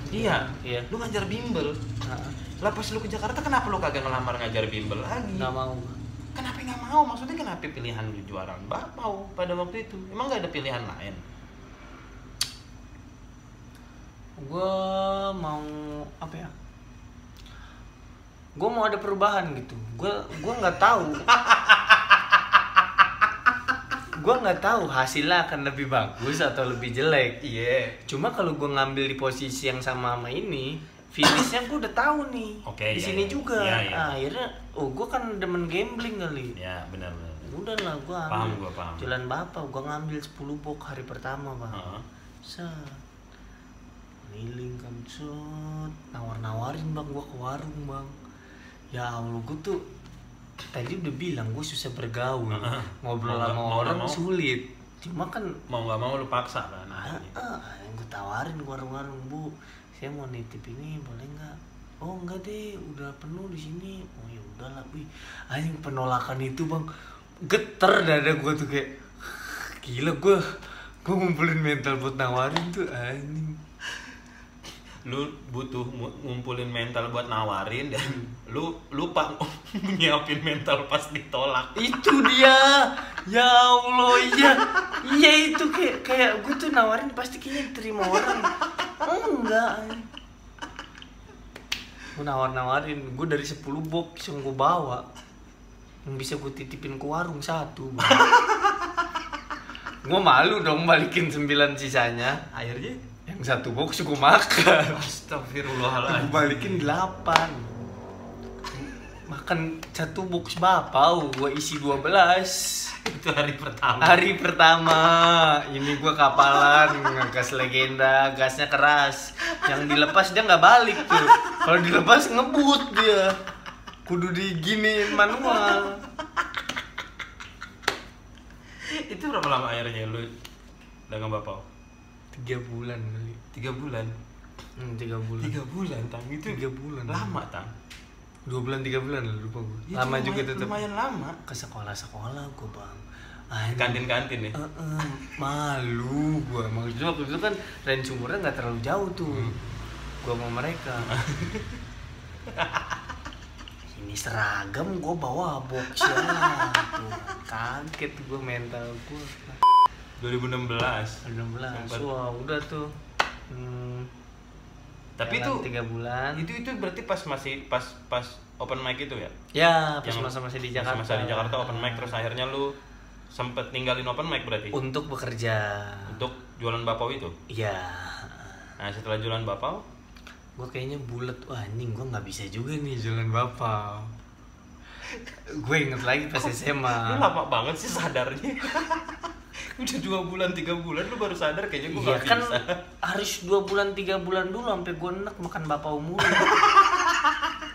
Iya. Lu ngajar bimbel. Lah pas lu ke Jakarta kenapa lu kagak ngelamar ngajar bimbel lagi? Nggak mau. Kenapa nggak mau? Maksudnya kenapa pilihan lu jualan bapau pada waktu itu? Emang nggak ada pilihan lain? Gue mau apa ya? Gue mau ada perubahan gitu. Gue nggak tahu. Gue nggak tahu hasilnya akan lebih bagus atau lebih jelek. Iya. Cuma kalau gue ngambil di posisi yang sama ini, finishnya gue udah tahu nih. Di sini juga. Akhirnya, gue kan demen gambling kali. Ya benar. Udah lah, gue ambil. Paham. Jalan bapak, gue ngambil 10 box hari pertama bang. Set. Keliling kan, set. Nawar-nawarin bang, gue ke warung bang. Ya Allah, gue tuh tadi udah bilang gue susah bergaul, ngobrol sama orang sulit. Cuma kan mau nggak mau lu paksa kan. yang gue tawarin warung-warung, bu saya mau nitip ini boleh nggak? Oh enggak deh, udah penuh di sini. Oh ya udahlah, wih, anjing penolakan itu bang, geter dada gue tuh kayak, gila gue ngumpulin mental buat nawarin tuh anjing. Lu butuh ngumpulin mental buat nawarin dan lu lupa nyiapin mental pas ditolak. Itu dia, ya Allah, iya itu kayak gue tuh nawarin pasti kayaknya diterima orang. Enggak, gue nawarin gue dari 10 box yang gue bawa, yang bisa gue titipin ke warung 1. Gue malu dong balikin 9 sisanya. Akhirnya Yang 1 box gue makan. astagfirullahaladzim. Gue balikin 8. Makan 1 box bapau, gue isi 12. Itu hari pertama. Hari pertama, ini gue kapalan, ngegas legenda, gasnya keras. Yang dilepas dia nggak balik tuh. Kalau dilepas ngebut dia. Kudu diginiin manual. Itu berapa lama akhirnya lu dagang bapau? 3 bulan kali. 3 bulan. 3 bulan. 3 bulan, Tang. Itu 3 bulan. lama, Tang. 2 bulan 3 bulan lupa gue. Ya, Lama lumayan- juga tetap. Lumayan lama. Ke sekolah gue bang. Anjing. Kantin-kantin ya. Malu gue. Maksudnya waktu itu kan range umurnya nggak terlalu jauh tuh. Gue sama mereka. Ini seragam gue bawa box ya. Tuh, kaget gue mental gue. 2016. 16. Sempat. Wah udah tuh. Tapi itu 3 bulan. itu berarti pas open mic itu ya? Ya pas Yang masa-masa di Jakarta. Masa di Jakarta open mic, terus akhirnya lu sempet ninggalin open mic berarti? Untuk bekerja. Untuk jualan bapau itu? Iya. Nah setelah jualan bapau, Gue kayaknya bulet. Wah anjing gue nggak bisa juga nih jualan bapak. Gue inget lagi pas lu SMA. lama banget sih sadarnya. Udah 2 bulan 3 bulan lu baru sadar kayaknya gue Iya gak kan bisa. harus 2 bulan 3 bulan dulu sampai gue enak makan bapak mulu.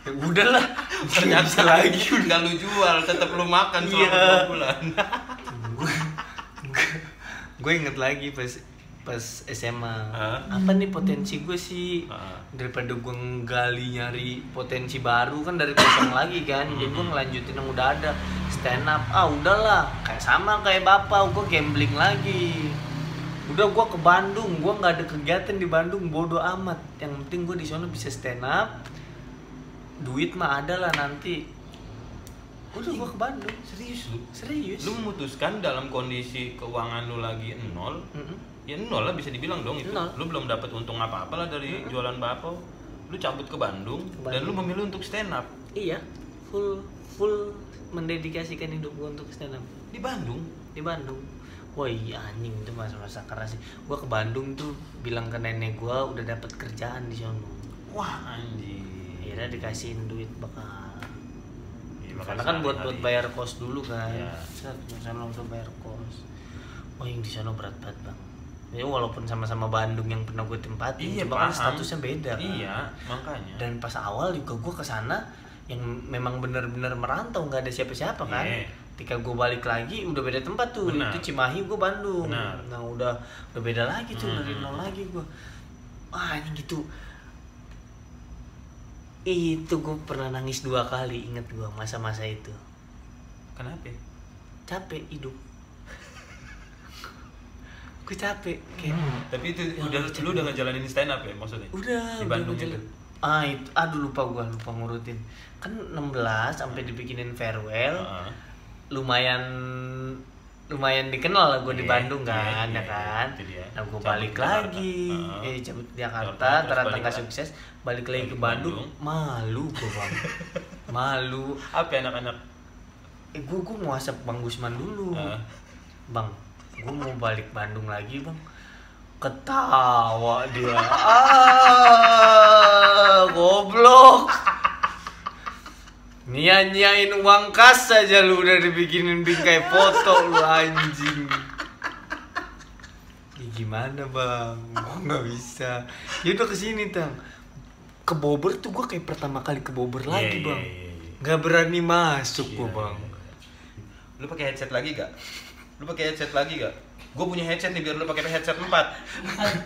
Ya udahlah, nggak bisa lagi. Nggak lu jual, tetap lu makan selama Iya. 2 bulan. Gue inget lagi pas SMA. Hah? Apa nih potensi gue sih? Hah? Daripada gue nggali nyari potensi baru kan dari kosong lagi kan. Jadi gue ngelanjutin yang udah ada. Stand up, udahlah, kayak sama kayak bapak, gue gambling lagi. Udah gue ke Bandung, gue nggak ada kegiatan di Bandung, bodo amat. Yang penting gue di sana bisa stand up, duit mah ada lah nanti. Udah gue ke Bandung. Serius. Lu memutuskan dalam kondisi keuangan lu lagi nol. Ya nol lah bisa dibilang dong itu. Nol. Lu belum dapat untung apa-apa lah dari jualan bapau. Lu cabut ke Bandung, dan lu memilih untuk stand up Iya, full mendedikasikan hidup gue untuk stand up di Bandung. di Bandung. Wah iya anjing itu masa-masa keras sih. Gue ke Bandung tuh bilang ke nenek gue udah dapet kerjaan di sono. Wah anjing. Akhirnya dikasihin duit bakal. Iya, Karena kan buat bayar kos dulu kan. Iya. Set, di sana udah bayar kos. Wah yang di sana berat banget bang. Ya walaupun sama-sama Bandung yang pernah gue tempatin, Iya, cuma kan paham. statusnya beda kan. Iya, makanya. Dan pas awal juga gue kesana yang memang benar-benar merantau, nggak ada siapa-siapa kan. Iya. Ketika gue balik lagi udah beda tempat tuh. Benar. Itu Cimahi, gue Bandung. Benar. Nah udah beda lagi tuh dari nol lagi gue. Wah ini gitu. Itu gue pernah nangis 2 kali, inget gue masa-masa itu. Kenapa? Capek hidup. Gue capek kayak. Tapi itu Ya, udah capek. lu udah ngejalanin stand up ya maksudnya? Udah Di Bandung udah itu. itu aduh lupa ngurutin. Kan 16 sampai dibikinin farewell. Heeh. Lumayan dikenal lah gue di Iya, Bandung kan, iya, ya kan. itu dia. Nah gue Cabut balik ke Jakarta. lagi, Heeh. cabut di Jakarta, Jakarta, terus ternyata balik nggak lagi. sukses, balik lagi Balik ke ke Bandung, Bandung. malu gue bang, malu. Apa ya, anak-anak? Gue mau asap Bang Gusman dulu, Heeh. bang, gue mau balik Bandung lagi bang, ketawa dia, goblok. Nyanyain uang kas aja lu udah dibikinin bingkai foto lu anjing. Ya gimana bang, gua nggak bisa. Ya udah kesini tang, ke Bogor tuh gua kayak pertama kali ke Bogor lagi bang. Iya. Nggak berani masuk gua Iya, bang. iya. Lu pakai headset lagi gak? Lu pakai headset lagi gak? Gue punya headset nih biar lu pakai headset 4.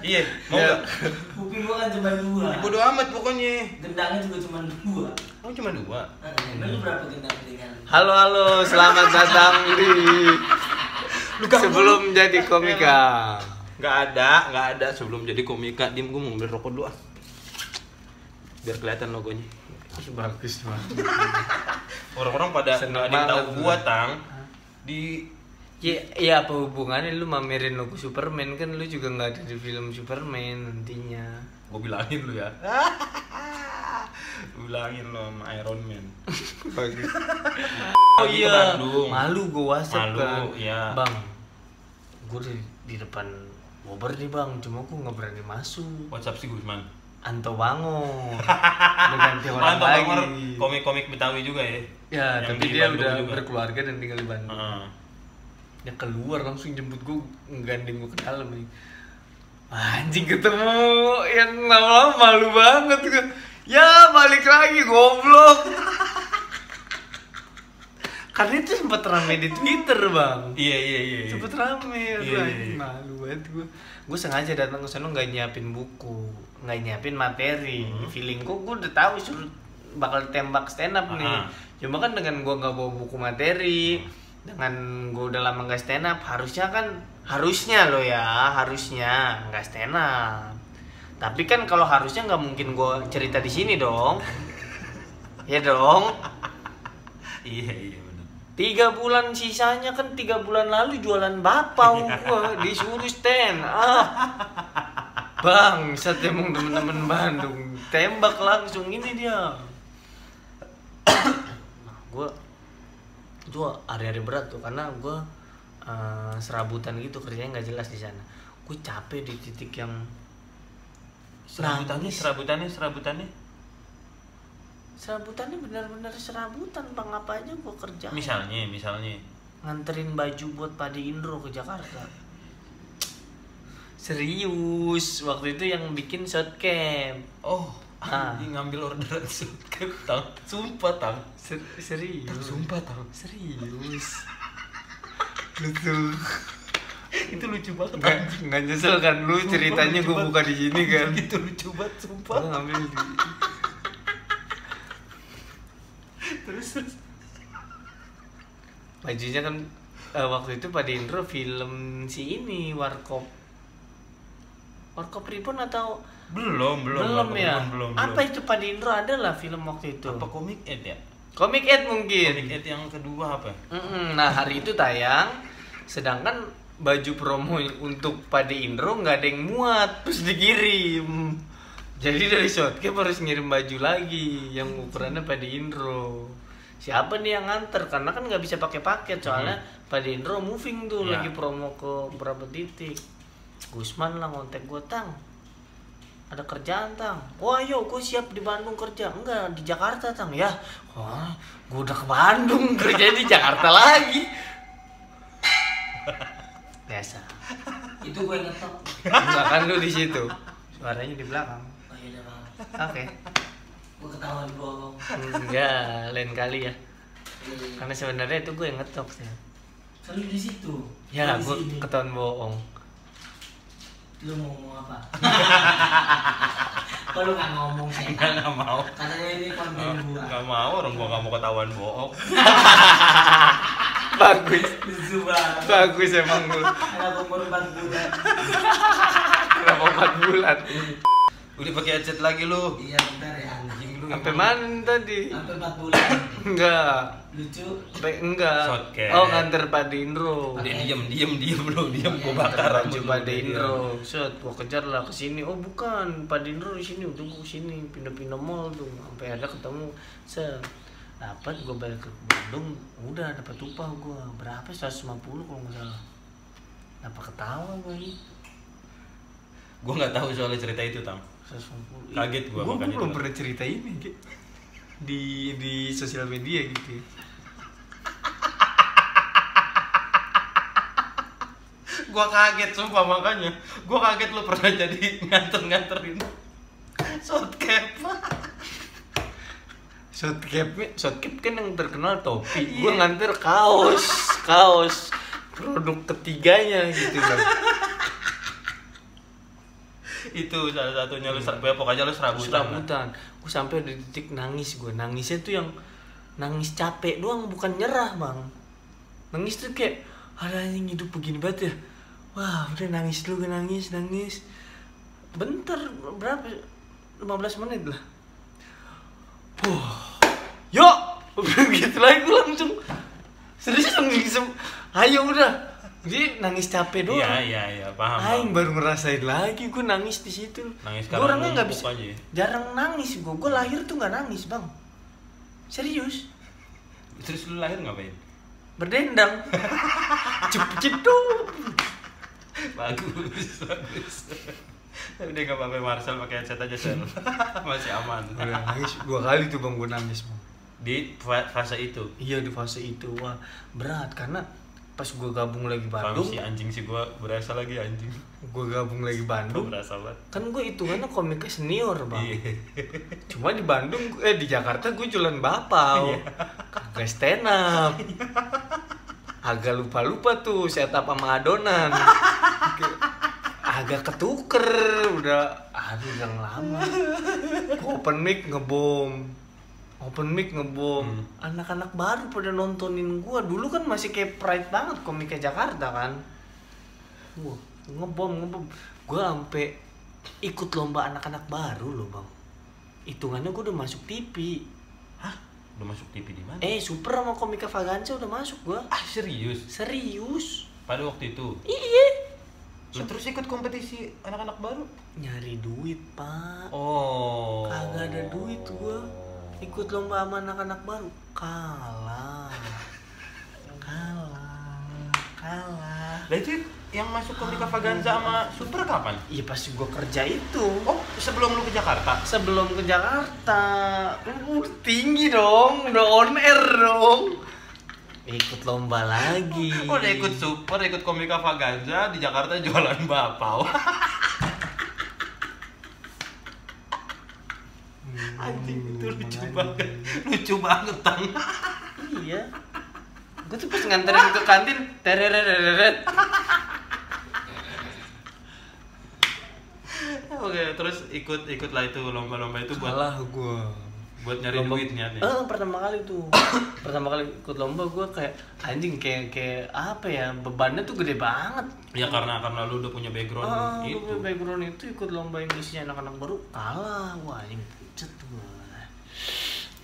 Iya, mau Ya. gak? Kuping gua kan cuma 2. Bodo amat pokoknya. Gendangnya juga cuma 2. Oh cuma 2. Emang lu berapa gendang dengan? Halo, selamat datang di sebelum jadi komika. Nggak ada sebelum jadi komika. Dim, gue mau ambil rokok dulu ah. Biar kelihatan logonya. Bagus banget. Orang-orang pada Seneng nggak ada yang tahu banget gua gua. Tang. Di Ya apa hubungannya lu mamerin logo Superman kan lu juga nggak ada di film Superman nantinya. gue bilangin lu ya. Bilangin lo sama Iron Man. Bagus. Oh Oh iya, malu gua WhatsApp Malu, kan. iya. Bang, gua di depan Bobber nih bang, cuma gua nggak berani masuk. WhatsApp si Gusman. Anto Bangor, udah ganti orang Mantap lagi. Bangor, komik-komik Betawi juga ya. Ya, Yang tapi di dia Bandung udah juga. berkeluarga dan tinggal di Bandung. Heeh. Dia keluar langsung jemput gua, nggandeng gua ke dalam nih. Anjing ketemu yang lama-lama malu banget gua. Ya balik lagi goblok. Karena itu sempat rame di Twitter bang. Iya. Sempet rame, Iya. malu banget gue. Gue sengaja datang ke sana nggak nyiapin buku, nggak nyiapin materi. Feeling gue udah tahu suruh bakal tembak stand up nih. Cuma kan dengan gue nggak bawa buku materi, dengan gue udah lama nggak stand up, harusnya lo ya, harusnya nggak stand up. Tapi kan kalau harusnya nggak mungkin gue cerita di sini dong. Ya dong. Iya benar. 3 bulan sisanya kan 3 bulan lalu jualan bapau gua disuruh stand bang saat emang temen-temen Bandung tembak langsung ini dia. Nah, gua hari-hari berat tuh karena gua serabutan gitu kerjanya nggak jelas di sana. Gue capek di titik yang serabutannya benar-benar serabutan bang, apa aja gua kerja. Misalnya Nganterin baju buat Padi Indro ke Jakarta. Serius, waktu itu yang bikin shot camp. oh Ah. anjing ngambil orderan suket Tang. Sumpah Tang. Serius. Sumpah Tang. Serius. Lucu. Itu lucu banget. Nggak nyesel kan lu ceritanya lucu gua buka di sini kan. Itu lucu banget sumpah. Gua ngambil di Terus bajunya kan waktu itu Padi Indro film si ini Warkop Ribon atau belum ya? belum. Apa itu Padi Indro adalah film waktu itu? Apa Komik Ed ya? Komik Ed mungkin. Komik Ed yang kedua apa? Nah hari itu tayang, sedangkan baju promo untuk Padi Indro nggak ada yang muat, terus dikirim. Jadi dari Shotcap harus ngirim baju lagi yang ukurannya Padi Indro. Siapa nih yang nganter? Karena kan nggak bisa pakai paket soalnya Padi Indro moving tuh Ya. lagi promo ke beberapa titik. Gusman lah ngontek gue, Tang. Ada kerjaan Tang. Wah yo, gue siap di Bandung kerja. Enggak, di Jakarta Tang. Ya, wah, gue udah ke Bandung kerja di Jakarta lagi. Biasa. Itu gue ngetok. Enggak kan lu di situ. Suaranya di belakang. Oh iya udah bang. Oke. Gue ketahuan bohong. Enggak, lain kali ya. Iya. Karena sebenarnya itu gue yang ngetok sih. Kan lu di situ. Ya, Lu di gue sini. ketahuan bohong. Lu mau ngomong apa? Kok lu nggak ngomong sih? Nggak mau. Katanya ini konten gua. Nggak mau, orang gua nggak mau ketahuan bohong. Bagus. Lucu banget. Bagus emang lu. Anak umur 4 bulan. Kenapa 4 bulan? Udah pakai headset lagi lu. Iya bentar ya. Anjing lu. Sampai mana tadi? Sampai 4 bulan. Enggak. Lucu. Sampai enggak. Shotcap. Oh, nganter Padi Indro. Dia diem lu, gua bakar Baju rambut lu, Padi dia. Indro. Set, gua kejar lah ke sini. Oh, bukan. Padi Indro di sini. Udah gua sini pindah-pindah mall tuh. Sampai ada ketemu. Set. Dapat gua balik ke Bandung, udah dapat upah gua. Berapa? 150 kalau nggak salah. Kenapa ketawa gua ini? Gua nggak tahu soal cerita itu, Tang. 150. Kaget gua Gua makanya belum itu. pernah cerita ini, Ki. Di sosial media gitu. Gua kaget sumpah makanya. Gua kaget lu pernah jadi nganterin Shotcap. Shotcap kan yang terkenal topi. Gua nganter kaos. produk ketiganya gitu Bang. Itu salah satunya lu pokoknya lu serabutan. Gue sampai di titik nangis gue. Nangisnya tuh yang nangis capek doang, bukan nyerah Bang. Nangis tuh kayak ada yang hidup begini banget ya. Wah udah nangis dulu, gue nangis. Bentar berapa? 15 menit lah. Yuk, begitu lagi gue langsung serius nangis. Ayo udah. Jadi nangis capek doang. Iya, paham. Aing baru ngerasain lagi gue nangis di situ. Nangis Gue karena orangnya nggak bisa. aja. Jarang nangis gue. Gue lahir tuh nggak nangis Bang. Serius. Terus lu lahir ngapain? Berdendang. Cep-cedup. Bagus. Udah gak apa-apa, Marcel pakai headset aja Sel. Masih aman. Udah nangis 2 kali tuh Bang, gue nangis Bang. Di fase itu. Iya di fase itu. Wah berat karena pas gue gabung lagi Bandung. Si anjing sih gue berasa lagi anjing. Gue gabung lagi Bandung. Berasa banget. Kan gue hitungannya komika senior Bang. Iya. Cuma di Bandung, di Jakarta gue jualan bapau. Kagak stand up. Agak lupa-lupa tuh setup sama adonan. Agak ketuker udah yang lama. Open mic ngebom. Anak-anak baru pada nontonin gua. Dulu kan masih kayak pride banget komika Jakarta kan. Wah, ngebom. Gua sampai ikut lomba anak-anak baru loh, Bang. Hitungannya gua udah masuk TV. Hah? Udah masuk TV di mana? Super sama komika Vaganza udah masuk gua. Serius? Serius. Pada waktu itu? Iya. Lu terus ikut kompetisi anak-anak baru? Nyari duit, Pak. Oh. Kagak ada duit gua. Ikut lomba sama anak-anak baru. Kalah. Lah itu yang masuk komika Vaganza sama Super kapan? Iya pas gua kerja itu. Oh, sebelum lu ke Jakarta? Sebelum ke Jakarta. Tinggi dong, udah on air dong. Ikut lomba lagi. Udah ikut Super, ikut komika Vaganza, di Jakarta jualan bapau. Anjing itu lucu banget Tang. Iya. Gue tuh pas nganterin ke kantin, tereret. Oke, terus ikut lah itu lomba-lomba itu buat kalah gue. Buat nyari duitnya nih. Pertama kali ikut lomba gue kayak anjing kayak apa ya, bebannya tuh gede banget. Ya karena lu udah punya background itu. Gue background itu ikut lomba yang isinya anak-anak baru kalah. Wah anjing pucet gue.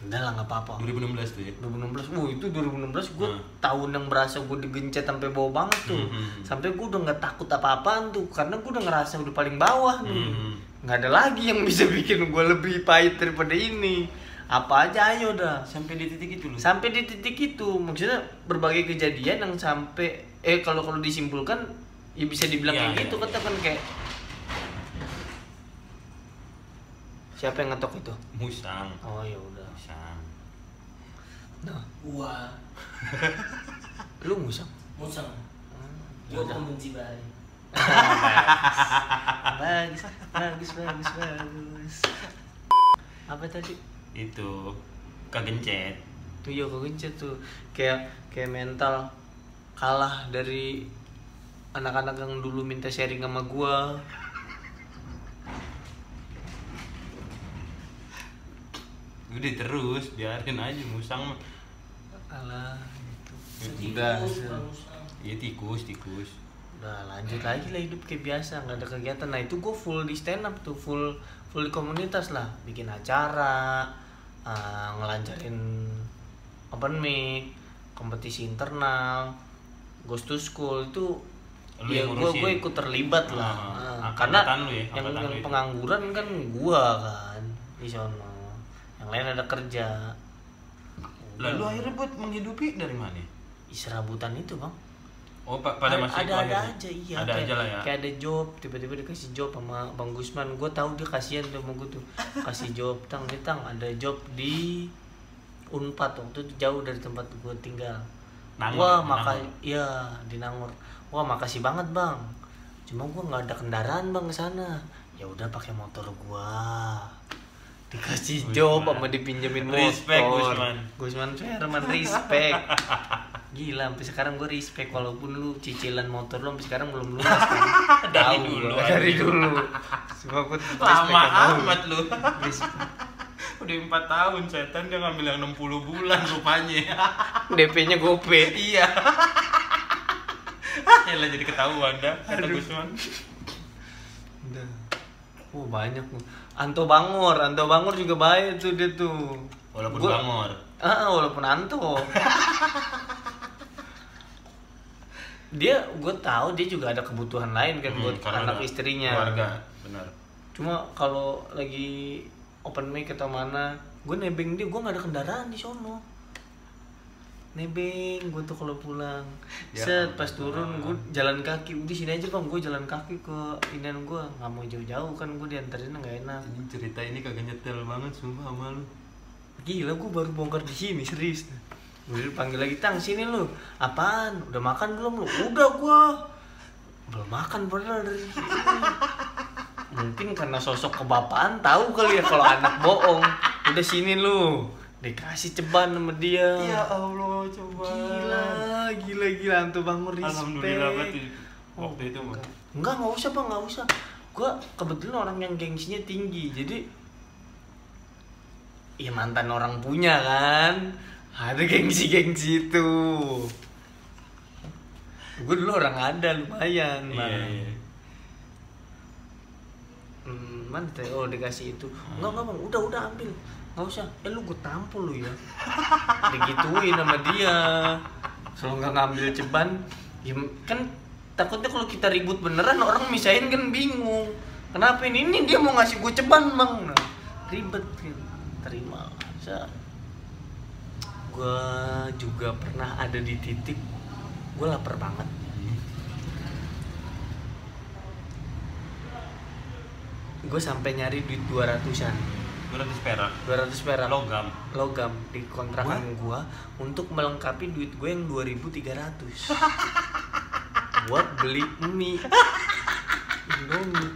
Udah lah nggak apa-apa. 2016 tuh ya. 2016. Itu 2016 gue tahun yang berasa gue digencet sampai bawah banget tuh. Sampai gue udah nggak takut apa-apaan tuh karena gue udah ngerasa udah paling bawah nih. Nggak ada lagi yang bisa bikin gue lebih pahit daripada ini. Apa aja ayo dah. Sampai di titik itu lu. Sampai di titik itu maksudnya berbagai kejadian yang sampai kalau disimpulkan ya bisa dibilang kayak gitu. Katakan kayak siapa yang ngetok itu? Musang. Oh ya udah. Musang. Nah, Gua lu musang. Gua pembenci Bali. Bagus. Apa tadi? Itu kegencet. Tuh ya kegencet tuh. Kayak mental kalah dari anak-anak yang dulu minta sharing sama gua. Udah terus biarin aja Musang. Kalah gitu. Udah. Iya tikus. Udah lanjut lagi lah hidup kayak biasa, nggak ada kegiatan. Nah itu gue full di stand up tuh, full di komunitas lah, bikin acara, ngelancarin open mic, kompetisi internal, Ghost to School itu. Lu Ya gue ikut terlibat lah. Karena lu ya, yang lu pengangguran kan gua kan di sono, yang lain ada kerja. Lalu akhirnya buat menghidupi dari mana? Serabutan itu bang. Oh pada masih ada aja, iya. Ada aja lah ya. Kayak ada job, tiba-tiba dikasih job sama Bang Gusman. Gue tahu dia kasihan tuh sama gue tuh. Kasih job, tang ada job di Unpad waktu itu jauh dari tempat gue tinggal. Wah iya di Nangor. Wah makasih banget bang. Cuma gue nggak ada kendaraan bang ke sana. Ya udah pakai motor gue. Dikasih job sama dipinjemin motor. Respect Gusman Firman respect. Gila, sampai sekarang gue respect walaupun lu cicilan motor lu sampai sekarang belum lunas kan. Dari Tahu dulu, gua, dari dulu. Semua gue Lama amat lu. Udah 4 tahun setan dia ngambil yang 60 bulan rupanya. DP-nya gope. Iya. Yalah jadi ketahuan dah kata Gusman. Udah. Banyak tuh. Anto Bangor juga baik tuh dia tuh. Walaupun Bangor. Walaupun Anto. Dia, gue tahu dia juga ada kebutuhan lain kan buat anak istrinya. Keluarga, benar. Cuma kalau lagi open mic atau mana, gue nebeng dia, gue nggak ada kendaraan di sono. Nebeng gue tuh kalau pulang. Ya, Set pas turun gue jalan kaki. Udah sini aja bang, gue jalan kaki ke inian gue. Nggak mau jauh-jauh kan, gue diantarin nggak enak. Ini cerita ini kagak nyetel banget sumpah sama lu. Gila, gue baru bongkar di sini serius. Gue panggil lagi, Tang sini lu. Apaan? Udah makan belum lu? Udah gua. Belum makan padahal dari sini. Mungkin karena sosok kebapaan tahu kali ya kalau anak bohong. Udah sini lu. Dikasih ceban sama dia. Ya Allah, coba. Gila Anto Bangor respect. Alhamdulillah berarti waktu itu mah. Enggak usah bang, enggak usah. Gua kebetulan orang yang gengsinya tinggi, jadi ya mantan orang punya kan. Ada gengsi itu. Gue dulu orang ada lumayan. Iya. Mana teh? Oh dikasih itu. Enggak bang, udah ambil. Nggak usah. Lu gue tampol lu ya. Digituin sama dia. Kalau nggak ngambil ceban, ya kan takutnya kalau kita ribut beneran orang misahin kan bingung. Kenapa ini dia mau ngasih gue ceban bang? Nah, ribet kan. Terima. Gue juga pernah ada di titik gue lapar banget. Gue sampai nyari duit 200-an. 200 perak. Logam di kontrakan gue untuk melengkapi duit gue yang 2.300 buat beli mie Indomie.